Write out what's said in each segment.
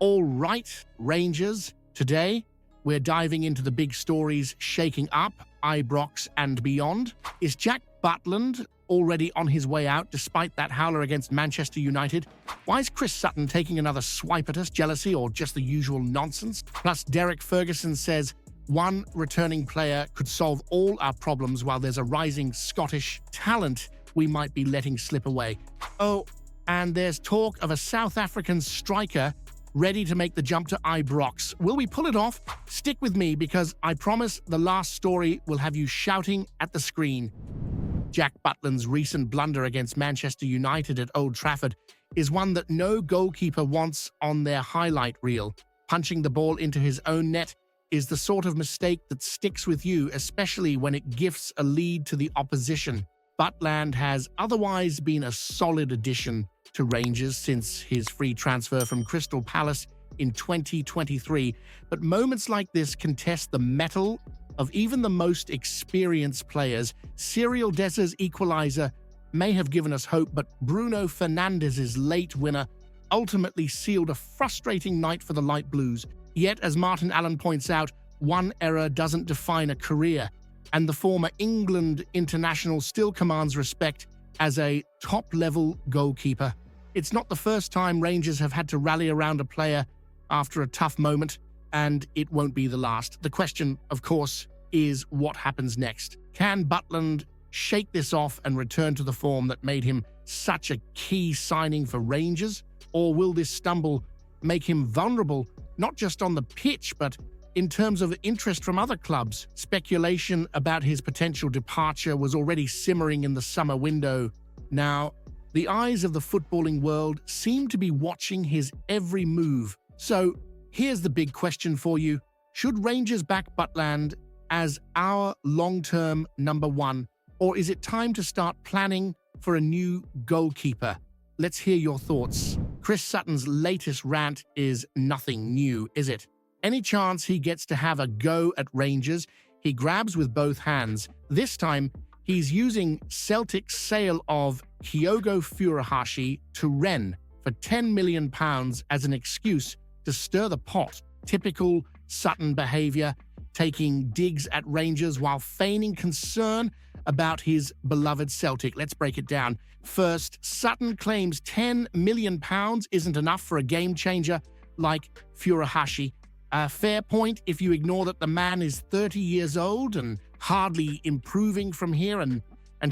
All right, Rangers, today we're diving into the big stories shaking up Ibrox and beyond. Is Jack Butland already on his way out despite that howler against Manchester United? Why is Chris Sutton taking another swipe at us? Jealousy or just the usual nonsense? Plus, Derek Ferguson says one returning player could solve all our problems while there's a rising Scottish talent we might be letting slip away. Oh, and there's talk of a South African striker ready to make the jump to Ibrox. Will we pull it off? Stick with me because I promise the last story will have you shouting at the screen. Jack Butland's recent blunder against Manchester United at Old Trafford is one that no goalkeeper wants on their highlight reel. Punching the ball into his own net is the sort of mistake that sticks with you, especially when it gifts a lead to the opposition. Butland has otherwise been a solid addition to Rangers since his free transfer from Crystal Palace in 2023, but moments like this can test the mettle of even the most experienced players. Cyril Dess's equalizer may have given us hope, but Bruno Fernandes's late winner ultimately sealed a frustrating night for the Light Blues. Yet, as Martin Allen points out, one error doesn't define a career, and the former England international still commands respect as a top-level goalkeeper. It's not the first time Rangers have had to rally around a player after a tough moment, and it won't be the last. The question, of course, is what happens next. Can Butland shake this off and return to the form that made him such a key signing for Rangers? Or will this stumble make him vulnerable, not just on the pitch, but in terms of interest from other clubs? Speculation about his potential departure was already simmering in the summer window. Now, the eyes of the footballing world seem to be watching his every move. So, here's the big question for you. Should Rangers back Butland as our long-term number one, or is it time to start planning for a new goalkeeper? Let's hear your thoughts. Chris Sutton's latest rant is nothing new, is it? Any chance he gets to have a go at Rangers, he grabs with both hands. This time, he's using Celtic's sale of Kyogo Furuhashi to Rennes for £10 million as an excuse to stir the pot. Typical Sutton behavior, taking digs at Rangers while feigning concern about his beloved Celtic. Let's break it down. First, Sutton claims £10 million isn't enough for a game-changer like Furuhashi. A fair point if you ignore that the man is 30 years old and hardly improving from here, and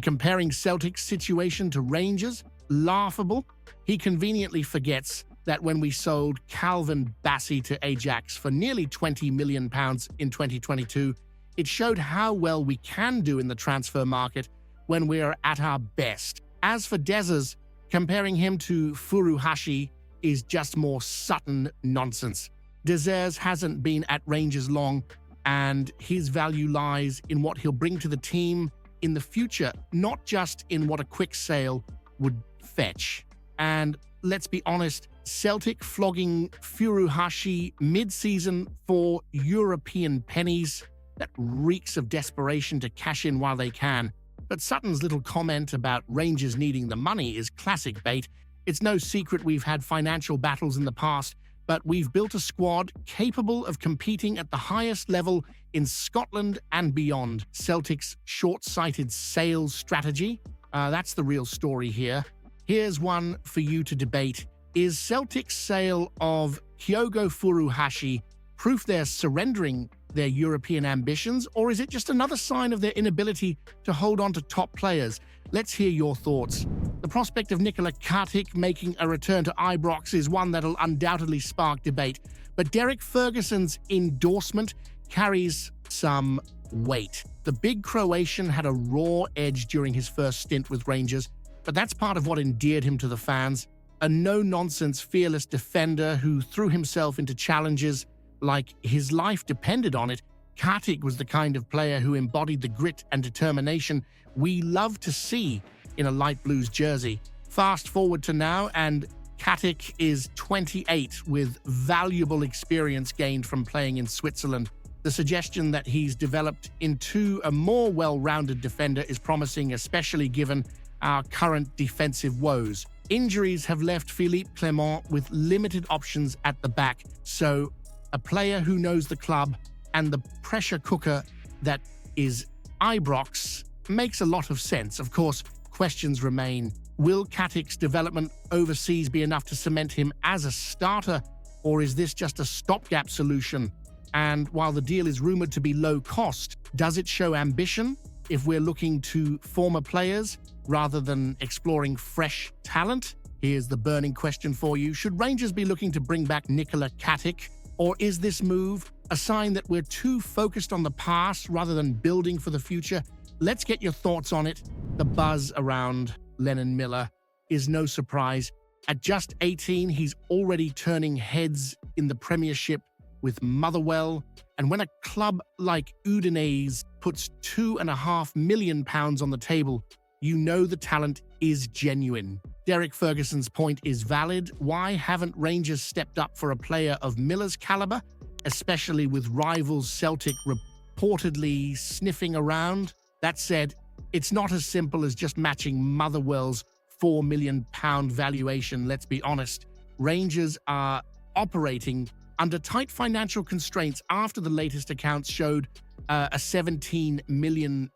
comparing Celtic's situation to Rangers, laughable. He conveniently forgets that when we sold Calvin Bassey to Ajax for nearly £20 million in 2022, it showed how well we can do in the transfer market when we're at our best. As for Dessers, comparing him to Furuhashi is just more Sutton nonsense. Dessers hasn't been at Rangers long, and his value lies in what he'll bring to the team in the future, not just in what a quick sale would fetch. And let's be honest, Celtic flogging Furuhashi mid-season for European pennies, that reeks of desperation to cash in while they can. But Sutton's little comment about Rangers needing the money is classic bait. It's no secret we've had financial battles in the past, but we've built a squad capable of competing at the highest level in Scotland and beyond. Celtic's short-sighted sales strategy? That's the real story here. Here's one for you to debate. Is Celtic's sale of Kyogo Furuhashi proof they're surrendering their European ambitions, or is it just another sign of their inability to hold on to top players? Let's hear your thoughts. The prospect of Nikola Kartik making a return to Ibrox is one that'll undoubtedly spark debate, but Derek Ferguson's endorsement carries some weight. The big Croatian had a raw edge during his first stint with Rangers, but that's part of what endeared him to the fans. A no-nonsense, fearless defender who threw himself into challenges like his life depended on it. Kartik was the kind of player who embodied the grit and determination we love to see in a light blues jersey. Fast forward to now, and Kartik is 28 with valuable experience gained from playing in Switzerland. The suggestion that he's developed into a more well-rounded defender is promising, especially given our current defensive woes. Injuries have left Philippe Clement with limited options at the back, so a player who knows the club and the pressure cooker that is Ibrox makes a lot of sense. Of course, questions remain. Will Katic's development overseas be enough to cement him as a starter, or is this just a stopgap solution? And while the deal is rumored to be low cost, does it show ambition if we're looking to former players rather than exploring fresh talent? Here's the burning question for you. Should Rangers be looking to bring back Nikola Katic, or is this move a sign that we're too focused on the past rather than building for the future? Let's get your thoughts on it. The buzz around Lennon Miller is no surprise. At just 18, he's already turning heads in the Premiership with Motherwell. And when a club like Udinese puts £2.5 million on the table, you know the talent is genuine. Derek Ferguson's point is valid. Why haven't Rangers stepped up for a player of Miller's caliber, especially with rivals Celtic reportedly sniffing around? That said, it's not as simple as just matching Motherwell's £4 million valuation, let's be honest. Rangers are operating under tight financial constraints after the latest accounts showed a £17 million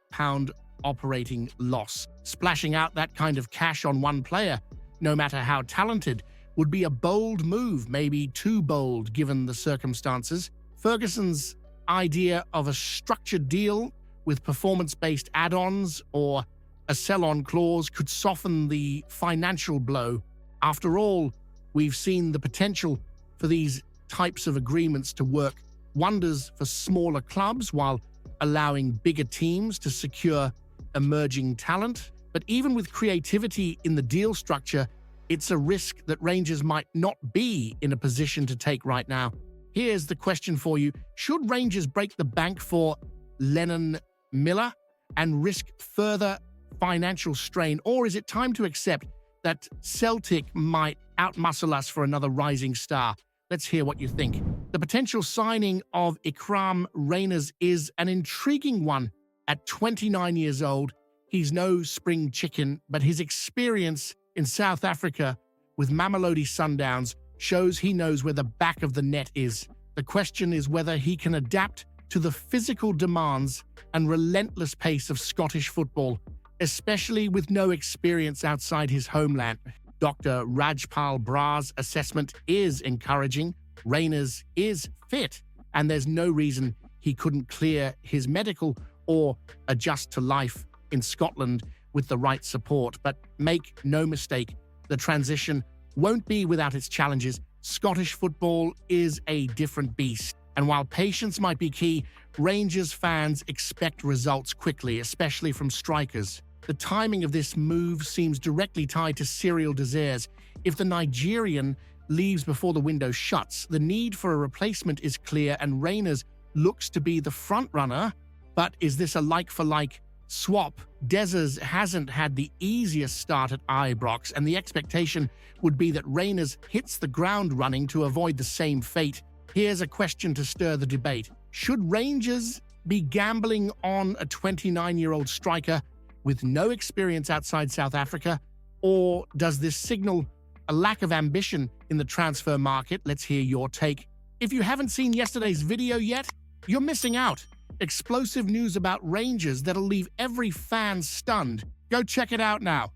operating loss. Splashing out that kind of cash on one player, no matter how talented, would be a bold move, maybe too bold given the circumstances. Ferguson's idea of a structured deal with performance-based add-ons or a sell-on clause could soften the financial blow. After all, we've seen the potential for these types of agreements to work wonders for smaller clubs while allowing bigger teams to secure emerging talent. But even with creativity in the deal structure, it's a risk that Rangers might not be in a position to take right now. Here's the question for you. Should Rangers break the bank for Lennon Miller and risk further financial strain, or is it time to accept that Celtic might outmuscle us for another rising star? Let's hear what you think. The potential signing of IKRAM Rangers is an intriguing one. At 29 years old, he's no spring chicken, but his experience in South Africa with Mamelodi Sundowns shows he knows where the back of the net is. The question is whether he can adapt to the physical demands and relentless pace of Scottish football, especially with no experience outside his homeland. Dr. Rajpal Bra's assessment is encouraging. Rangers is fit, and there's no reason he couldn't clear his medical or adjust to life in Scotland with the right support. But make no mistake, the transition won't be without its challenges. Scottish football is a different beast, and while patience might be key, Rangers fans expect results quickly, especially from strikers. The timing of this move seems directly tied to Cyril Desires. If the Nigerian leaves before the window shuts, the need for a replacement is clear and Rangers looks to be the front-runner. But is this a like-for-like swap? Desires hasn't had the easiest start at Ibrox, and the expectation would be that Rangers hits the ground running to avoid the same fate. Here's a question to stir the debate. Should Rangers be gambling on a 29-year-old striker with no experience outside South Africa, or does this signal a lack of ambition in the transfer market? Let's hear your take. If you haven't seen yesterday's video yet, you're missing out. Explosive news about Rangers that'll leave every fan stunned. Go check it out now.